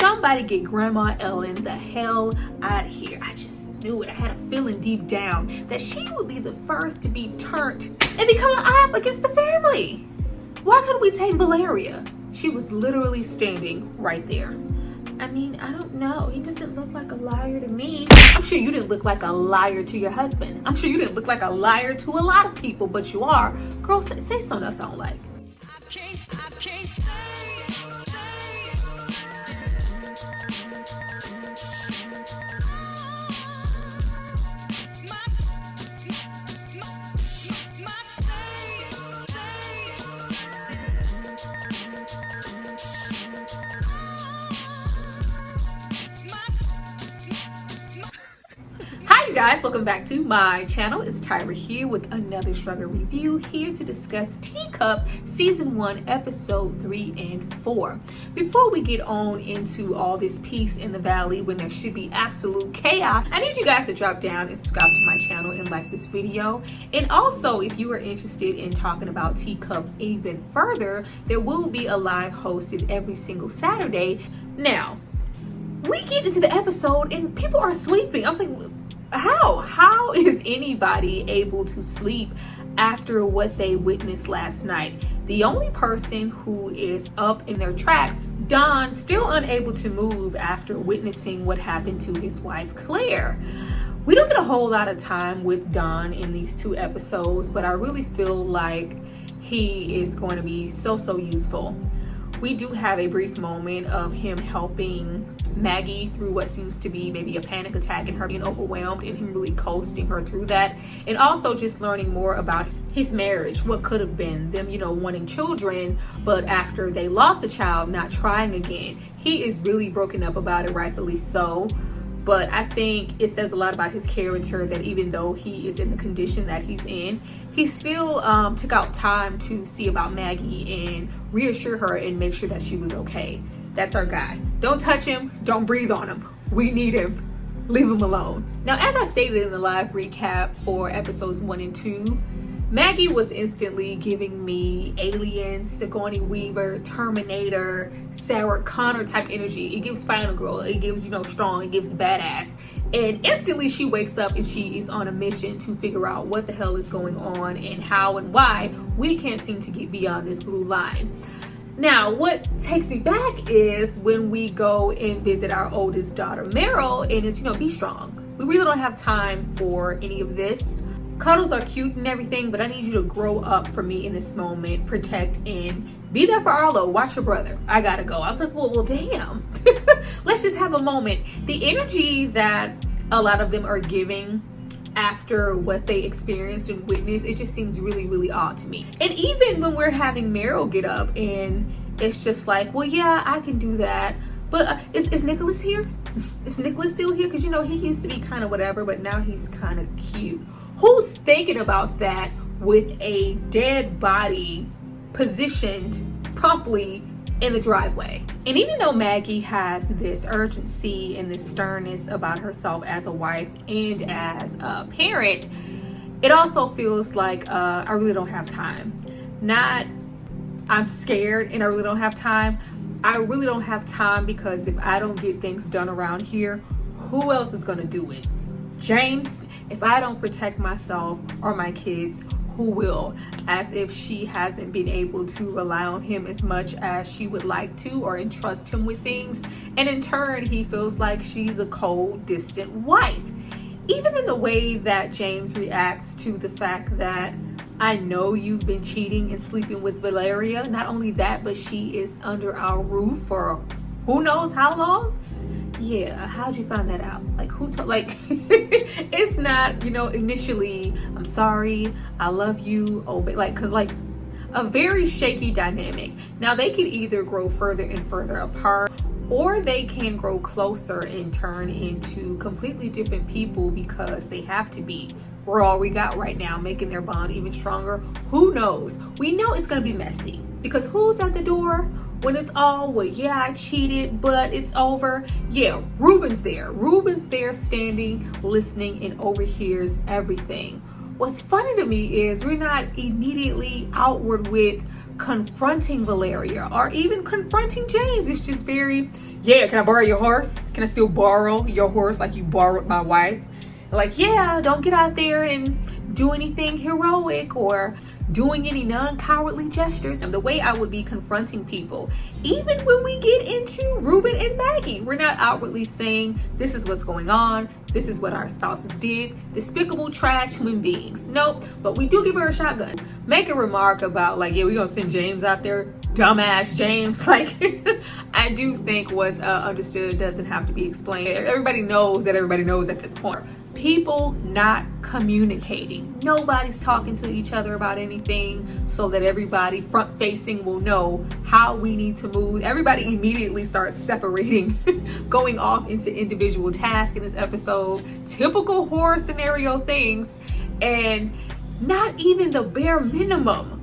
somebody get Grandma Ellen the hell out of here. I just knew it. I had a feeling deep down that she would be the first to be turned and become an op against the family. Why couldn't we take Valeria? She was literally standing right there. I mean, I don't know. He doesn't look like a liar to me. I'm sure you didn't look like a liar to your husband. I'm sure you didn't look like a liar to a lot of people, but you are. Girl, say something else I don't like. I can't stay. Guys, welcome back to my channel. It's Tyra here with another struggle review, here to discuss Teacup season 1 episode 3 and 4. Before we get on into all this peace in the valley when there should be absolute chaos, I need you guys to drop down and subscribe to my channel and like this video. And also, if you are interested in talking about Teacup even further, there will be a live hosted every single Saturday. Now, we get into the episode and people are sleeping. I was like, how is anybody able to sleep after what they witnessed last night? The only person who is up in their tracks, Don, still unable to move after witnessing what happened to his wife Claire. We don't get a whole lot of time with Don in these 2 episodes, but I really feel like he is going to be so useful. We do have a brief moment of him helping Maggie through what seems to be maybe a panic attack and her being overwhelmed and him really coasting her through that. And also just learning more about his marriage, what could have been them, wanting children, but after they lost a child, not trying again. He is really broken up about it, rightfully so. But I think it says a lot about his character that even though he is in the condition that he's in, he still took out time to see about Maggie and reassure her and make sure that she was okay. That's our guy. Don't touch him. Don't breathe on him. We need him. Leave him alone. Now, as I stated in the live recap for episodes 1 and 2, Maggie was instantly giving me Alien, Sigourney Weaver, Terminator, Sarah Connor type energy. It gives Final Girl. It gives, strong. It gives badass. And instantly she wakes up and she is on a mission to figure out what the hell is going on and how and why we can't seem to get beyond this blue line. Now, what takes me back is when we go and visit our oldest daughter, Meryl, and it's, be strong. We really don't have time for any of this. Cuddles are cute and everything, but I need you to grow up for me in this moment, protect, and be there for Arlo. Watch your brother. I gotta go. I was like, well damn. Let's just have a moment. The energy that a lot of them are giving after what they experienced and witnessed, it just seems really odd to me. And even when we're having Meryl get up and it's just like, well, yeah, I can do that. But is Nicholas here? Is Nicholas still here? Because, he used to be kind of whatever, but now he's kind of cute. Who's thinking about that with a dead body positioned promptly in the driveway? And even though Maggie has this urgency and this sternness about herself as a wife and as a parent, it also feels like I really don't have time. Not I'm scared and I really don't have time. I really don't have time because if I don't get things done around here, who else is going to do it? James, if I don't protect myself or my kids, who will? As if she hasn't been able to rely on him as much as she would like to or entrust him with things. And in turn, he feels like she's a cold, distant wife. Even in the way that James reacts to the fact that I know you've been cheating and sleeping with Valeria. Not only that, but she is under our roof for who knows how long. Yeah, how'd you find that out? Like, who told? Like, it's not, initially, I'm sorry, I love you, obey, like a very shaky dynamic. Now, they can either grow further and further apart, or they can grow closer and turn into completely different people because they have to be. We're all we got right now, making their bond even stronger. Who knows? We know it's going to be messy because who's at the door when it's all, well, yeah, I cheated, but it's over. Yeah, Ruben's there. Ruben's there standing, listening, and overhears everything. What's funny to me is we're not immediately outward with confronting Valeria or even confronting James. It's just very, yeah, can I borrow your horse? Can I still borrow your horse like you borrowed my wife? Like, yeah, don't get out there and do anything heroic or doing any non-cowardly gestures. And the way I would be confronting people, even when we get into Ruben and Maggie, we're not outwardly saying this is what's going on, this is what our spouses did, despicable trash human beings. Nope, but we do give her a shotgun. Make a remark about like, yeah, we're gonna send James out there, dumbass James. Like, I do think what's understood doesn't have to be explained. Everybody knows that everybody knows at this point. People not communicating. Nobody's talking to each other about anything so that everybody front facing will know how we need to move. Everybody immediately starts separating, going off into individual tasks in this episode. Typical horror scenario things, and not even the bare minimum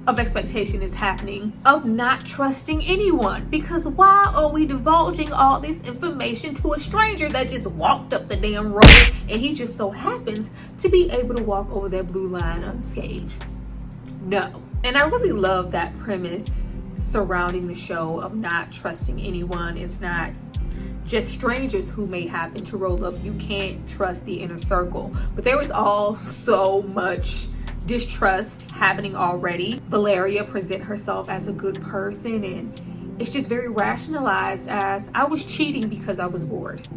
of expectation is happening of not trusting anyone. Because why are we divulging all this information to a stranger that just walked up the damn road and he just so happens to be able to walk over that blue line unscathed? No. And I really love that premise surrounding the show of not trusting anyone. It's not just strangers who may happen to roll up. You can't trust the inner circle. But there was all so much distrust happening already. Valeria present herself as a good person, and it's just very rationalized as I was cheating because I was bored.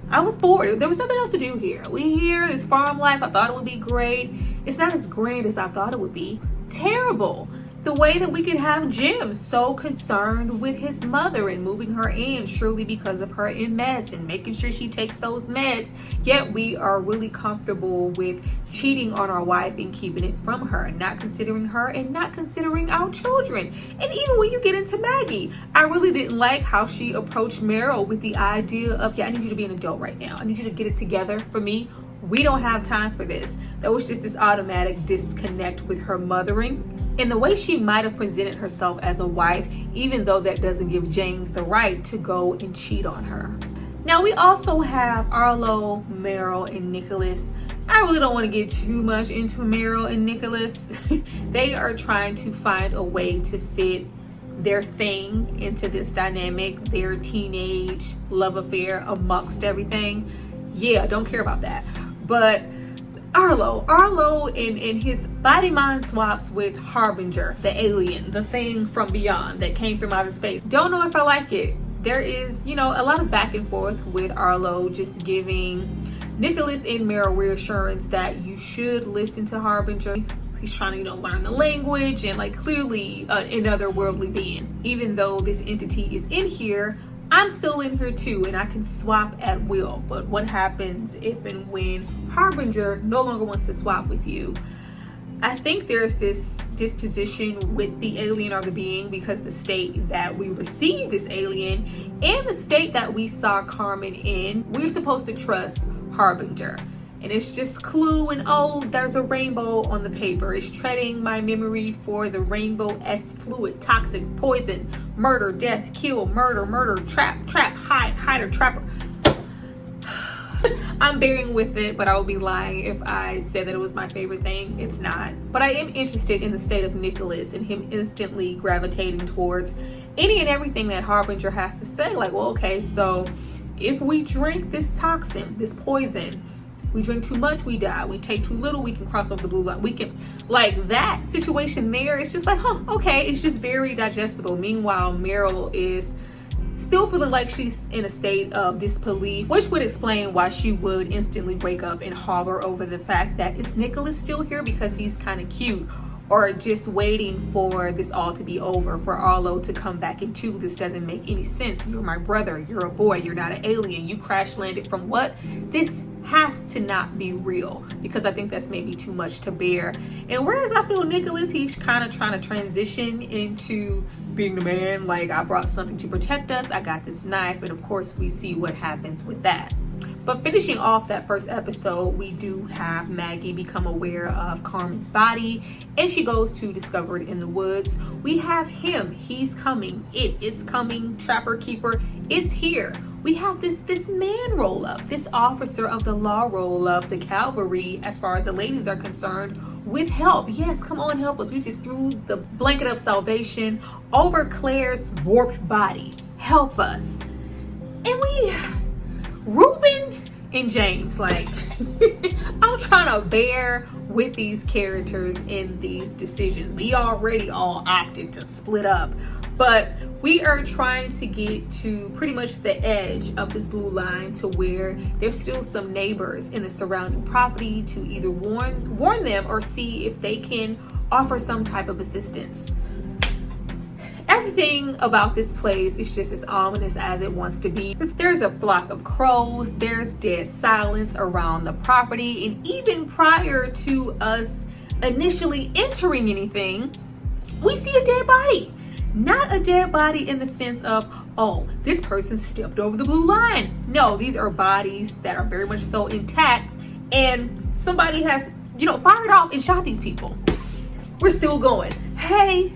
I was bored. There was nothing else to do here. We here, this farm life, I thought it would be great. It's not as grand as I thought it would be. Terrible. The way that we could have Jim so concerned with his mother and moving her in surely because of her MS and making sure she takes those meds, yet we are really comfortable with cheating on our wife and keeping it from her, not considering her and not considering our children. And even when you get into Maggie, I really didn't like how she approached Meryl with the idea of, yeah, I need you to be an adult right now. I need you to get it together for me. We don't have time for this. That was just this automatic disconnect with her mothering. And the way she might have presented herself as a wife, even though that doesn't give James the right to go and cheat on her. Now we also have Arlo, Meryl, and Nicholas. I really don't want to get too much into Meryl and Nicholas. They are trying to find a way to fit their thing into this dynamic, their teenage love affair amongst everything. Yeah, don't care about that. But Arlo in his body mind swaps with Harbinger, the alien, the thing from beyond that came from outer space. Don't know if I like it. There is, a lot of back and forth with Arlo just giving Nicholas and Meryl reassurance that you should listen to Harbinger. He's trying to, learn the language and clearly another worldly being. Even though this entity is in here, I'm still in here too, and I can swap at will. But what happens if and when Harbinger no longer wants to swap with you? I think there's this disposition with the alien or the being, because the state that we received this alien and the state that we saw Carmen in, we're supposed to trust Harbinger. And it's just clue and there's a rainbow on the paper. It's treading my memory for the rainbow-esque fluid, toxic, poison, murder, death, kill, murder, trap, hider, trapper. I'm bearing with it, but I would be lying if I said that it was my favorite thing. It's not. But I am interested in the state of Nicholas and him instantly gravitating towards any and everything that Harbinger has to say. Okay, so if we drink this toxin, this poison, we drink too much, we die. We take too little, we can cross over the blue line. We can, that situation there, it's just okay. It's just very digestible. Meanwhile, Meryl is still feeling like she's in a state of disbelief, which would explain why she would instantly wake up and hover over the fact that is Nicholas still here because he's kind of cute, or just waiting for this all to be over, for Arlo to come back into this doesn't make any sense. You're my brother, you're a boy, you're not an alien, you crash landed from what? This has to not be real, because I think that's maybe too much to bear. And whereas I feel Nicholas, he's kind of trying to transition into being the man, I brought something to protect us, I got this knife, and of course we see what happens with that. But finishing off that first episode, we do have Maggie become aware of Carmen's body, and she goes to discover it in the woods. We have him, he's coming, it's coming, Trapper Keeper is here. We have this man roll up, this officer of the law roll up, the cavalry as far as the ladies are concerned, with help. Yes, come on, help us. We just threw the blanket of salvation over Claire's warped body. help us. And Ruben and James, like, I'm trying to bear with these characters in these decisions. We already all opted to split up, but we are trying to get to pretty much the edge of this blue line to where there's still some neighbors in the surrounding property to either warn them or see if they can offer some type of assistance. Everything about this place is just as ominous as it wants to be. There's a flock of crows, there's dead silence around the property, and even prior to us initially entering anything, we see a dead body. Not a dead body in the sense of, oh, this person stepped over the blue line. No, these are bodies that are very much so intact, and somebody has, fired off and shot these people. We're still going, hey,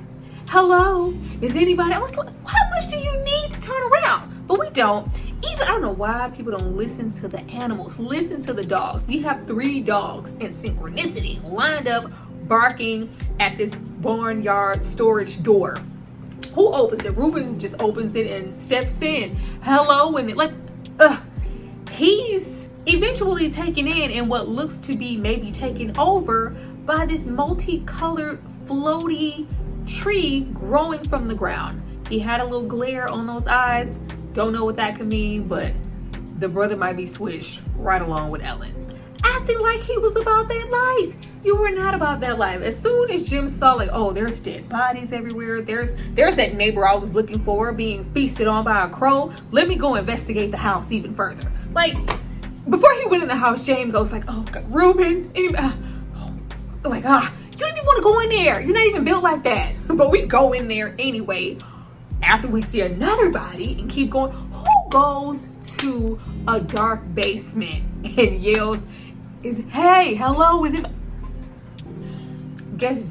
hello, is anybody? I'm like, how much do you need to turn around? But we don't. Even, I don't know why people don't listen to the animals, listen to the dogs. We have 3 dogs in synchronicity lined up, barking at this barnyard storage door. Who opens it? Ruben just opens it and steps in. Hello, and he's eventually taken in what looks to be maybe taken over by this multicolored floaty tree growing from the ground. He had a little glare on those eyes. Don't know what that could mean, but the brother might be switched right along with Ellen, acting like he was about that life. You were not about that life. As soon as Jim saw, like, oh, there's dead bodies everywhere, there's that neighbor I was looking for being feasted on by a crow, let me go investigate the house even further. Like, before he went in the house, James goes like, oh God, Ruben, you didn't even want to go in there. You're not even built like that. But we go in there anyway after we see another body and keep going. Who goes to a dark basement and yells, hey, hello, is it? Guess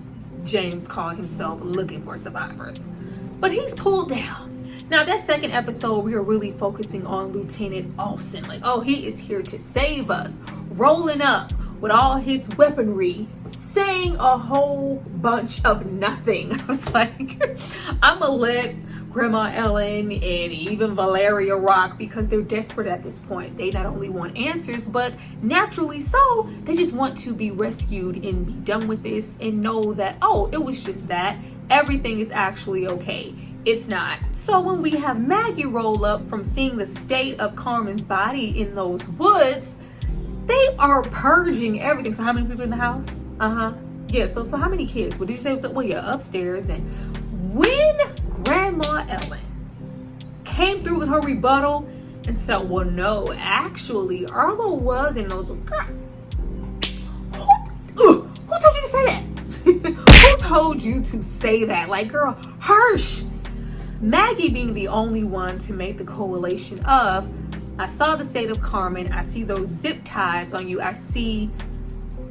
James called himself looking for survivors. But he's pulled down. Now, that second episode, we are really focusing on Lieutenant Olsen. Like, oh, he is here to save us. Rolling up with all his weaponry, saying a whole bunch of nothing. I was like, I'm gonna let Grandma Ellen and even Valeria rock because they're desperate at this point. They not only want answers, but naturally so, they just want to be rescued and be done with this and know that, oh, it was just that. Everything is actually okay. It's not. So when we have Maggie roll up from seeing the state of Carmen's body in those woods, they are purging everything. So how many people in the house? Yeah, so how many kids? What did you say? Well, yeah, upstairs. And when Grandma Ellen came through with her rebuttal and said, well, no, actually, Arlo was in those. Girl, who told you to say that? Who told you to say that? Like, girl, Hirsch. Maggie being the only one to make the correlation of, I saw the state of Carmen, I see those zip ties on you, I see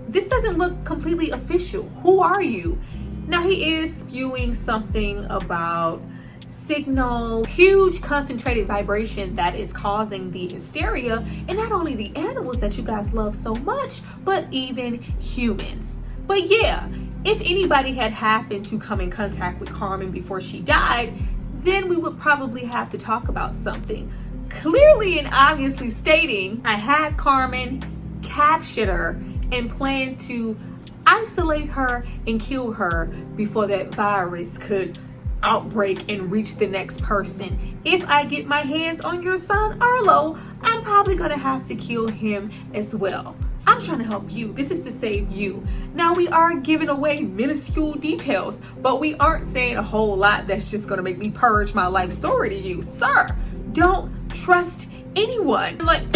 this doesn't look completely official. Who are you? Now he is spewing something about signal, huge concentrated vibration that is causing the hysteria, and not only the animals that you guys love so much, but even humans. But yeah, if anybody had happened to come in contact with Carmen before she died, then we would probably have to talk about something. Clearly and obviously stating, I had Carmen, captured her, and planned to isolate her and kill her before that virus could outbreak and reach the next person. If I get my hands on your son, Arlo, I'm probably gonna have to kill him as well. I'm trying to help you. This is to save you. Now, we are giving away minuscule details, but we aren't saying a whole lot that's just gonna make me purge my life story to you. Sir, don't trust anyone. Like,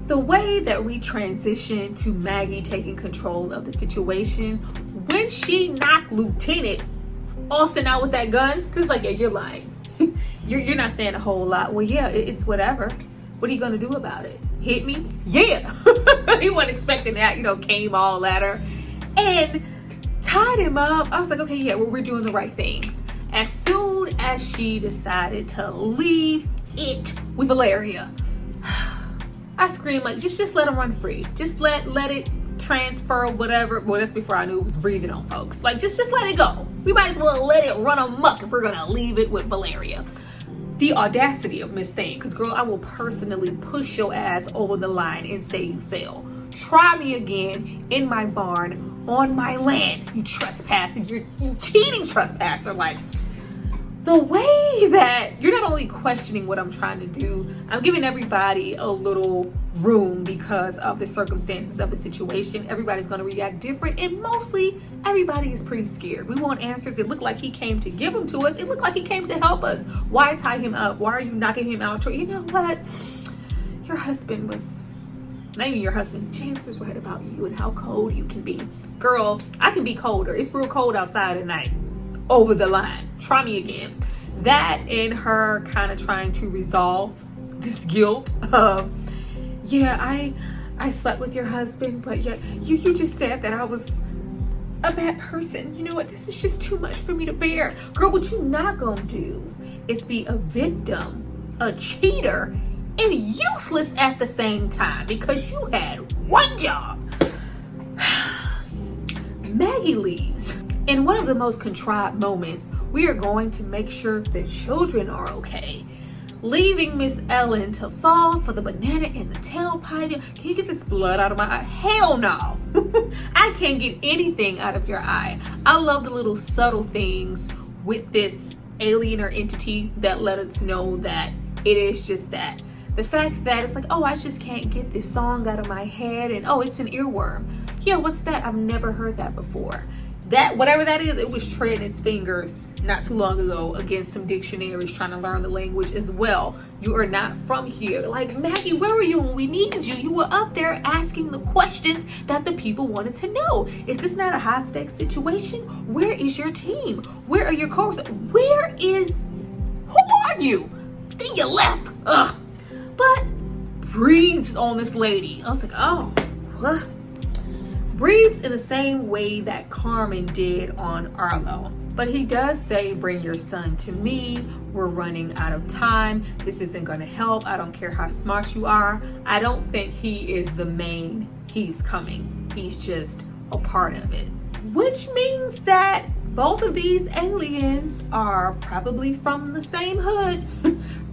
the way that we transition to Maggie taking control of the situation, when she knocked Lieutenant Olsen out with that gun, because like, yeah, you're lying. you're not saying a whole lot. Well, yeah, it's whatever. What are you gonna do about it? Hit me? Yeah. He wasn't expecting that, came all at her and tied him up. I was like, okay, yeah, well, we're doing the right things. As soon as she decided to leave it with Valeria, I screamed like, just let him run free. Just let it transfer, whatever. Well, that's before I knew it was breathing on folks. Like, just let it go. We might as well let it run amok if we're gonna leave it with Valeria. the audacity of Miss Thing. Because, girl, I will personally push your ass over the line and say you fail. Try me again in my barn, on my land, you trespasser, you cheating trespasser. Like, the way that you're not only questioning what I'm trying to do, I'm giving everybody a little room because of the circumstances of the situation. Everybody's going to react different, and mostly everybody is pretty scared. We want answers. It looked like he came to give them to us. It looked like he came to help us. Why tie him up? Why are you knocking him out? You know what? Your husband was, not even your husband, James was right about you and how cold you can be. Girl, I can be colder. It's real cold outside at night. Over the line. Try me again. That and her kind of trying to resolve this guilt of, yeah, I slept with your husband, but yeah, you just said that I was a bad person. You know what? This is just too much for me to bear. Girl, what you not gonna do is be a victim, a cheater, and useless at the same time because you had one job. Maggie leaves. In one of the most contrived moments, we are going to make sure the children are okay. Leaving Miss Ellen to fall for the banana in the tailpipe. Can you get this blood out of my eye? Hell no. I can't get anything out of your eye. I love the little subtle things with this alien or entity that let us know that it is just that. The fact that it's like, oh, I just can't get this song out of my head, and oh, it's an earworm. Yeah, what's that? I've never heard that before. That, whatever that is, it was treading its fingers not too long ago against some dictionaries trying to learn the language as well. You are not from here. Like, Maggie, where were you when we needed you? You were up there asking the questions that the people wanted to know. Is this not a high-stakes situation? Where is your team? Where are your coworkers? Who are you? Then you left. Ugh. But breathes on this lady. I was like, oh, what? Breathes in the same way that Carmen did on Arlo. But he does say, bring your son to me. We're running out of time. This isn't going to help. I don't care how smart you are. I don't think he is the main he's coming. He's just a part of it. Which means that both of these aliens are probably from the same hood,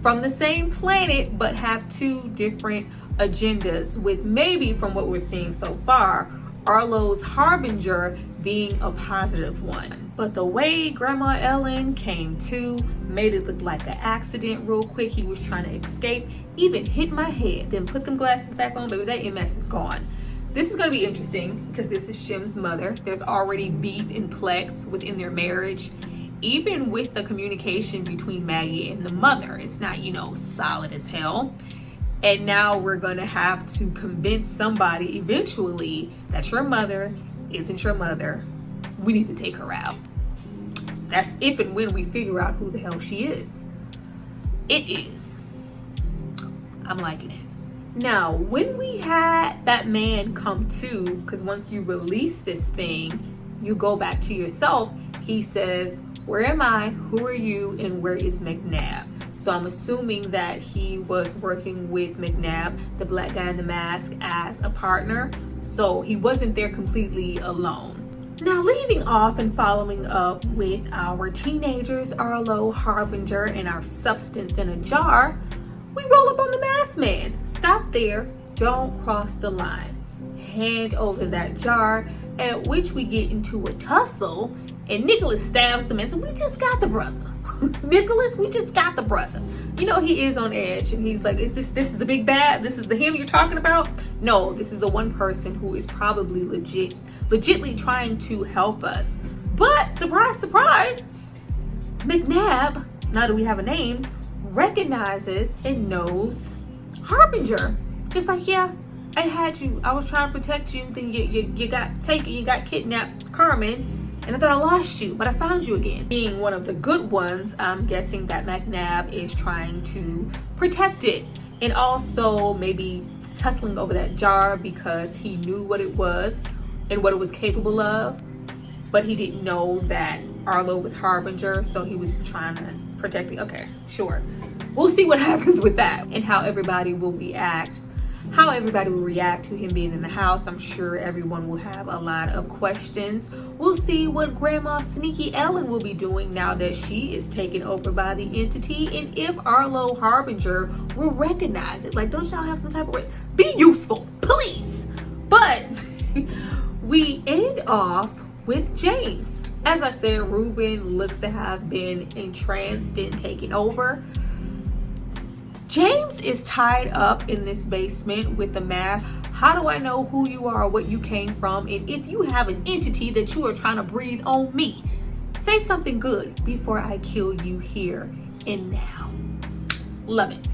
from the same planet, but have two different agendas, with maybe, from what we're seeing so far, Arlo's harbinger being a positive one. But the way Grandma Ellen came to made it look like an accident real quick. He was trying to escape, even hit my head, then put them glasses back on. Baby, that MS is gone. This is going to be interesting because this is Jim's mother. There's already beef and plex within their marriage. Even with the communication between Maggie and the mother, it's not, solid as hell. And now we're going to have to convince somebody eventually that your mother isn't your mother. We need to take her out. That's if and when we figure out who the hell she is. It is. I'm liking it. Now, when we had that man come to, because once you release this thing, you go back to yourself, he says, where am I? Who are you? And where is McNabb? So I'm assuming that he was working with McNabb, the black guy in the mask, as a partner. So he wasn't there completely alone. Now, leaving off and following up with our teenagers, Arlo, Harbinger, and our substance in a jar, we roll up on the masked man. Stop there. Don't cross the line. Hand over that jar, at which we get into a tussle, and Nicholas stabs the man. So we just got the brother. Nicholas, we just got the brother. He is on edge, and he's like, this is the big bad? This is the him you're talking about? No, this is the one person who is probably legitly trying to help us. But surprise, surprise, McNabb, now that we have a name, recognizes and knows Harbinger. Just like, yeah, I had you. I was trying to protect you. Then you got taken. You got kidnapped, Carmen. And I thought I lost you, but I found you again. Being one of the good ones, I'm guessing that McNabb is trying to protect it. And also maybe tussling over that jar because he knew what it was and what it was capable of. But he didn't know that Arlo was Harbinger, so he was trying to protect it. Okay, sure. We'll see what happens with that and how everybody will react. how everybody will react to him being in the house. I'm sure everyone will have a lot of questions. We'll see what Grandma Sneaky Ellen will be doing now that she is taken over by the entity, and if Arlo Harbinger will recognize it. Like, don't y'all have some type of be useful, please? But we end off with James. As I said, Ruben looks to have been entranced and taken over. James is tied up in this basement with the mask. How do I know who you are, what you came from, and if you have an entity that you are trying to breathe on me? Say something good before I kill you here and now. Love it.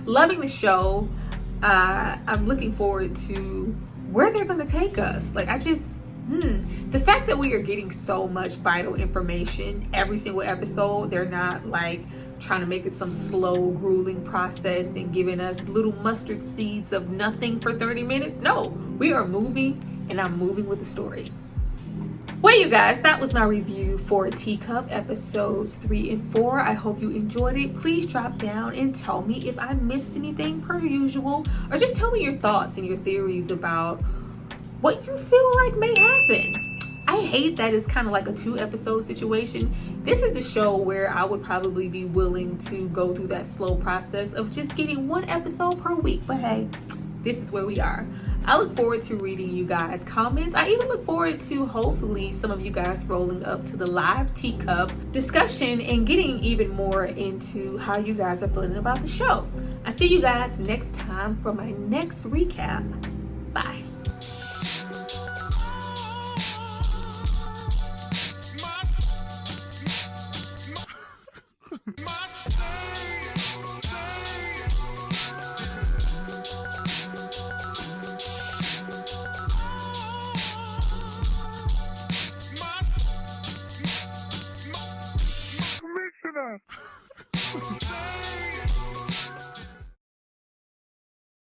Loving the show. I'm looking forward to where they're going to take us. Like, the fact that we are getting so much vital information every single episode, they're not like trying to make it some slow, grueling process and giving us little mustard seeds of nothing for 30 minutes. No, we are moving, and I'm moving with the story. Well, you guys, that was my review for Teacup episodes 3 and 4. I hope you enjoyed it. Please drop down and tell me if I missed anything per usual, or just tell me your thoughts and your theories about what you feel like may happen. I hate that it's kind of like a 2-episode situation. This is a show where I would probably be willing to go through that slow process of just getting 1 episode per week. But hey, this is where we are. I look forward to reading you guys' comments. I even look forward to hopefully some of you guys rolling up to the live Teacup discussion and getting even more into how you guys are feeling about the show. I see you guys next time for my next recap. Bye.